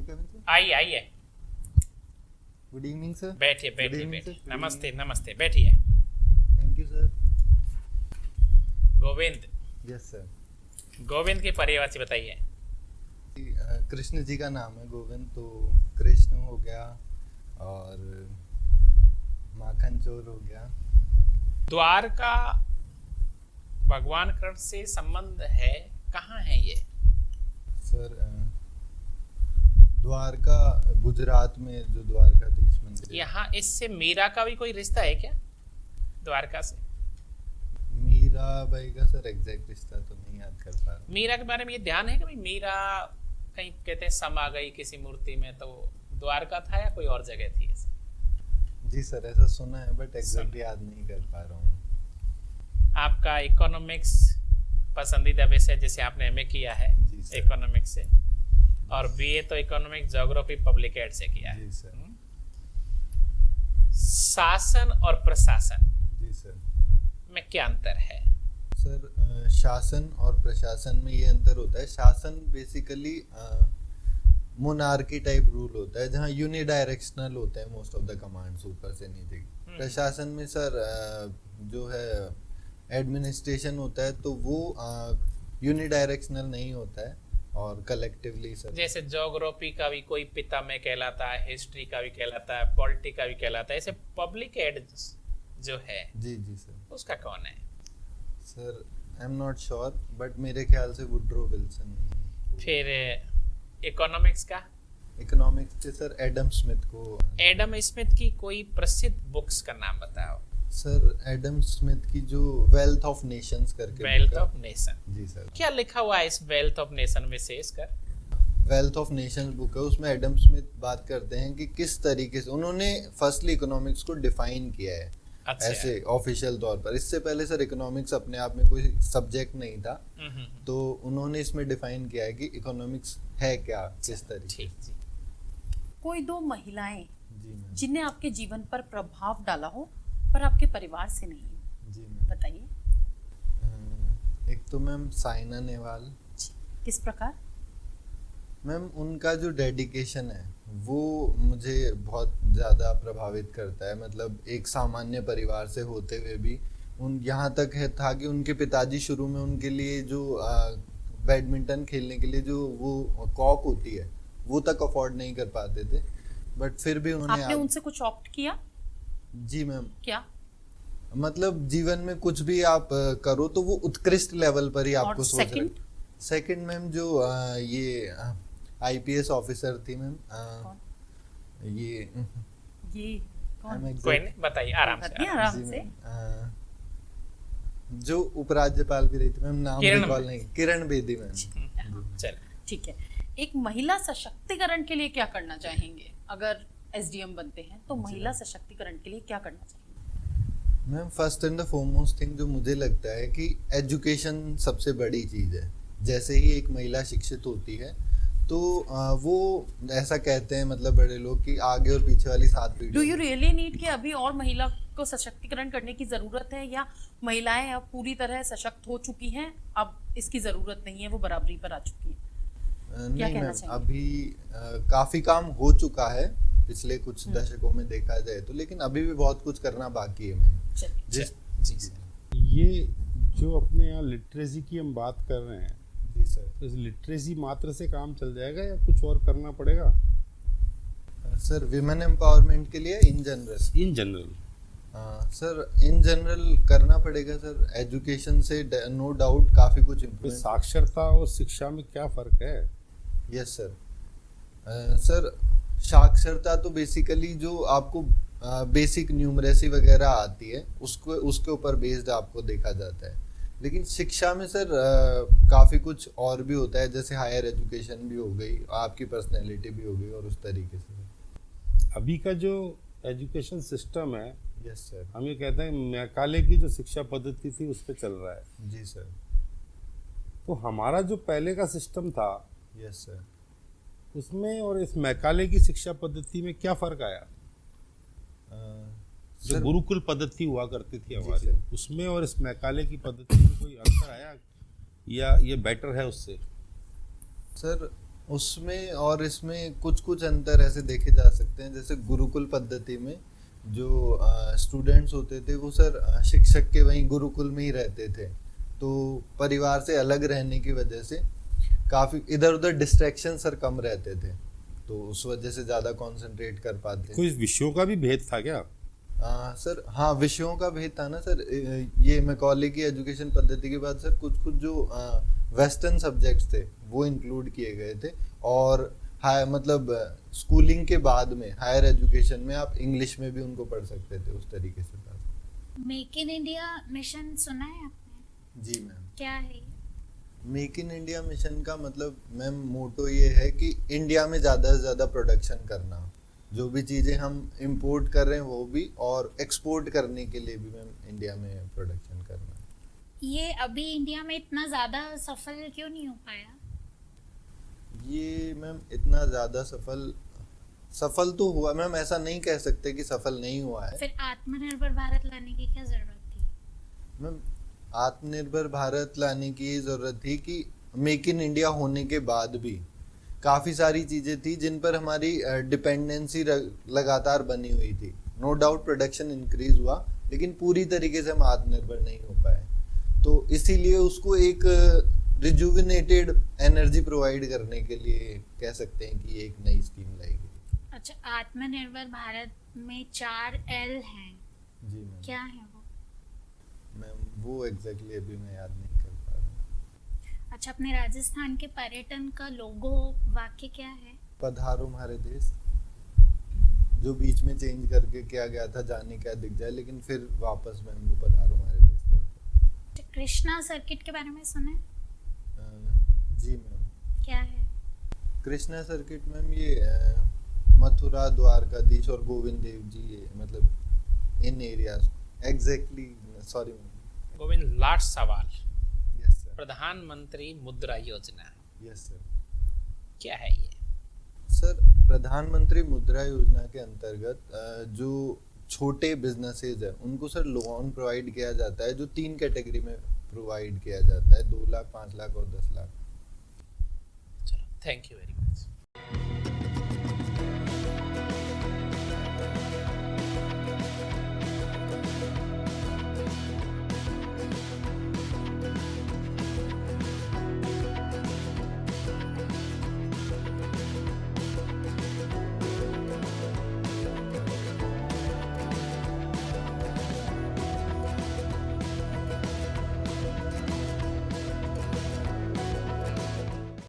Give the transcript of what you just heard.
Coming sir? आइए आइए, good evening sir. बैठिए Good बैठिए evening, बैठिए। sir. नमस्ते नमस्ते, बैठिए। Thank you sir. Govind, yes sir. Govind की परिभाषा बताइए। कृष्ण जी का नाम है गोविंद, तो कृष्ण हो गया और माखन चोर हो गया। द्वारका भगवान कृष्ण से संबंध है, कहाँ है ये? सर द्वारका गुजरात में जो द्वारकाधीश मंदिर है। यहाँ इससे मीरा का भी कोई रिश्ता है क्या, द्वारका से? मीरा बाई का सर एग्जैक्ट रिश्ता तो नहीं याद कर पा रहा। मीरा के बारे में ये ध्यान है कि भाई मीरा कहीं कहते हैं समा गई किसी मूर्ति में, तो द्वारका था या कोई और जगह थी ऐसे? जी सर, ऐसा सुना है बट एग्जैक्ट याद नहीं कर पा रहा हूँ। आपका इकोनॉमिक्स पसंदीदा विषय, जैसे आपने एमए किया है जी सर। इकोनॉमिक्स से, और बीए तो इकोनॉमिक्स ज्योग्राफी पब्लिक एड से किया है। जी सर। शासन और प्रशासन जी सर। में क्या अंतर है? सर शासन और प्रशासन में ये अंतर होता है। शासन बेसिकली मोनार्की टाइप रूल होता है जहाँ यूनिडायरेक्शनल होते हैं मोस्ट ऑफ द कमांड्स ऊपर से नीचे की। प्रशासन में सर जो है एडमिनिस्ट्रेशन होता है तो वो यूनिडायरेक्शनल नहीं होता है और कलेक्टिवली सर। जैसे ज्योग्राफी का भी कोई पिता में कहलाता है, हिस्ट्री का भी कहलाता है, पॉलिटी का भी कहलाता है, ऐसे पब्लिक एड जो है जी जी सर। उसका कौन है? Sir I am not sure but मेरे ख्याल से वुड्रो विल्सन। फिर इकोनॉमिक्स का? इकोनॉमिक्स के सर एडम स्मिथ को। एडम स्मिथ की कोई प्रसिद्ध बुक्स का नाम बताओ। सर एडम स्मिथ की जो वेल्थ ऑफ नेशंस करके वेल्थ book है। Of nation. जी सर। क्या लिखा हुआ है इस वेल्थ ऑफ नेशन विशेषकर? वेल्थ ऑफ नेशंस बुक है, उसमें एडम स्मिथ बात करते हैं कि किस तरीके से उन्होंने फर्स्टली इकोनॉमिक्स को डिफाइन किया है। अच्छा। ऐसे ऑफिशियल तौर पर। इससे पहले सर इकोनॉमिक्स अपने आप में कोई सब्जेक्ट नहीं था, तो उन्होंने इसमें डिफाइन किया है कि इकोनॉमिक्स है क्या, किस तरीके। ठीक जी। कोई दो महिलाएं जी मैम। जिन्हें आपके जीवन पर प्रभाव डाला हो पर आपके परिवार से नहीं, जी मैम। बताइए। एक तो मैम साइना नेहवाल। किस प्रकार? मैम उनका जो डेडिकेशन है वो मुझे बहुत ज़्यादा प्रभावित करता है। मतलब एक सामान्य परिवार से होते हुए भी उन यहाँ तक है था कि उनके पिताजी शुरू में उनके लिए जो बैडमिंटन खेलने के लिए जो वो कॉक होती है वो तक अफोर्ड नहीं कर पाते थे, बट फिर भी उन्होंने आपने उनसे कुछ ऑप्ट किया? जी मैम। क्या? मतलब जीवन में कुछ भी आप करो तो वो उत्कृष्ट लेवल पर ही आपको और सोच second? सेकंड मैम जो ये आईपीएस ऑफिसर थी मैम। ये कौन? कोई नहीं, बताइए आराम से। बताइए आराम जी से। मैम। जो उपराज्यपाल भी रही थी मैम, नाम किरण रिकॉल नहीं, किरण बेदी मैम। चल, ठीक है। एक महिला सशक्तिकरण के लिए क्या करना चाहेंगे? अगर एसडीएम बनते हैं तो महिला सशक्तिकरण के लिए क्या करना चाहेंगे? Ma'am first and the foremost thing जो मुझे लगता है कि एजुकेशन सबसे बड़ी चीज़ है। जैसे ही एक महिला शिक्षित होती है तो वो ऐसा कहते हैं मतलब बड़े लोग कि आगे और पीछे वाली 7 पीढ़ी। डू यू रियली नीड कि अभी और महिला को सशक्तिकरण करने की जरूरत है, या महिलाएं अब पूरी तरह सशक्त हो चुकी हैं, अब इसकी जरूरत नहीं है, वो बराबरी पर आ चुकी हैं? नहीं कहना मैम, चाहेंगे? अभी काफी काम हो चुका है पिछले कुछ दशकों में देखा जाए तो, लेकिन अभी भी बहुत कुछ करना बाकी है मैम। चलिए। जी सर। ये जो अपने यहाँ लिटरेसी की हम बात कर रहे हैं, जी सर। तो इस लिटरेसी मात्र से काम चल जाएगा या कुछ और करना पड़ेगा? सर विमेन एम्पावरमेंट के लिए in general? In general sir in general करना पड़ेगा सर। एजुकेशन से नो डाउट काफी कुछ तो इम्प्रूव। साक्षरता और शिक्षा में क्या फर्क है? Yes sir. सर साक्षरता तो बेसिकली जो आपको बेसिक न्यूमरेसी वगैरह आती है उसके ऊपर बेस्ड आपको देखा जाता है, लेकिन शिक्षा में सर काफ़ी कुछ और भी होता है, जैसे हायर एजुकेशन भी हो गई, आपकी पर्सनैलिटी भी हो गई और उस तरीके से। अभी का जो एजुकेशन सिस्टम है, यस सर। हम ये कहते हैं मैकाले की जो शिक्षा पद्धति थी उस पर चल रहा है। जी सर। तो हमारा जो पहले का सिस्टम था यस सर। उसमें और इस मैकाले की शिक्षा पद्धति में क्या फर्क आया? जो गुरुकुल पद्धति हुआ करती थी हमारी, उसमें और इस मैकाले की पद्धति में कोई अंतर आया या ये बेटर है उससे? सर उसमें और इसमें कुछ कुछ अंतर ऐसे देखे जा सकते हैं, जैसे गुरुकुल पद्धति में जो स्टूडेंट्स होते थे वो सर शिक्षक के वहीं गुरुकुल में ही रहते थे, तो परिवार से अलग रहने की वजह से काफ़ी इधर उधर डिस्ट्रैक्शन सर कम रहते थे, तो उस वजह से ज़्यादा कंसंट्रेट कर पाते। कोई विषयों का भी भेद था क्या? सर हाँ, विषयों का भेद था ना सर। ये मैकॉले की एजुकेशन पद्धति के बाद सर कुछ कुछ जो वेस्टर्न सब्जेक्ट्स थे वो इंक्लूड किए गए थे, और हाई मतलब स्कूलिंग के बाद में हायर एजुकेशन में आप इंग्लिश में भी उनको पढ़ सकते थे उस तरीके से था। मेक इन इंडिया मिशन सुना है आपने? जी मैम। क्या है ये? मेक इन इंडिया मिशन का मतलब मैम मोटो ये है कि इंडिया में ज़्यादा से ज़्यादा प्रोडक्शन करना, जो भी चीज़ें हम इंपोर्ट कर रहे हैं वो भी, और एक्सपोर्ट करने के लिए भी मैम इंडिया में प्रोडक्शन करना। ये अभी इंडिया में इतना ज़्यादा सफल क्यों नहीं हो पाया? ये मैम इतना ज़्यादा सफल तो हुआ मैम, ऐसा नहीं कह सकते कि सफल नहीं हुआ है। फिर आत्मनिर्भर भारत लाने की क्या ज़रूरत थी? मैम आत्मनिर्भर भारत लाने की ये ज़रूरत थी कि मेक इन इंडिया होने के बाद भी काफ़ी सारी चीज़ें थी जिन पर हमारी डिपेंडेंसी लगातार बनी हुई थी। नो डाउट प्रोडक्शन इंक्रीज हुआ, लेकिन पूरी तरीके से हम आत्मनिर्भर नहीं हो पाए, तो इसीलिए उसको एक रिजुविनेटेड एनर्जी प्रोवाइड करने के लिए कह सकते हैं कि एक नई स्कीम लाई गई। अच्छा, आत्मनिर्भर भारत में 4 L हैं, जी मैम। क्या है वो? मैम वो एग्जैक्टली अभी मैं याद नहीं कर पा रहा हूँ। अच्छा, अपने राजस्थान के पर्यटन का लोगो वाक्य क्या है? पधारो हमारे देश, जो बीच में चेंज करके किया गया था जाने क्या दिख जाए, लेकिन फिर वापस मैम वो पधारो हमारे देश करते। कृष्णा सर्किट के बारे में सुना है? जी मैम। क्या है? कृष्णा सर्किट मैम ये मथुरा, द्वारकाधीश और गोविंद देव जी, ये मतलब इन areas exactly. Sorry ma'am. Govind, last सवाल। Yes sir. प्रधानमंत्री मुद्रा योजना यस सर। क्या है ये? सर प्रधानमंत्री मुद्रा योजना के अंतर्गत जो छोटे बिजनेसेस है उनको सर लोन प्रोवाइड किया जाता है, जो 3 कैटेगरी में प्रोवाइड किया जाता है, 2 लाख, 5 लाख और 10 लाख। चलो, थैंक यू वेरी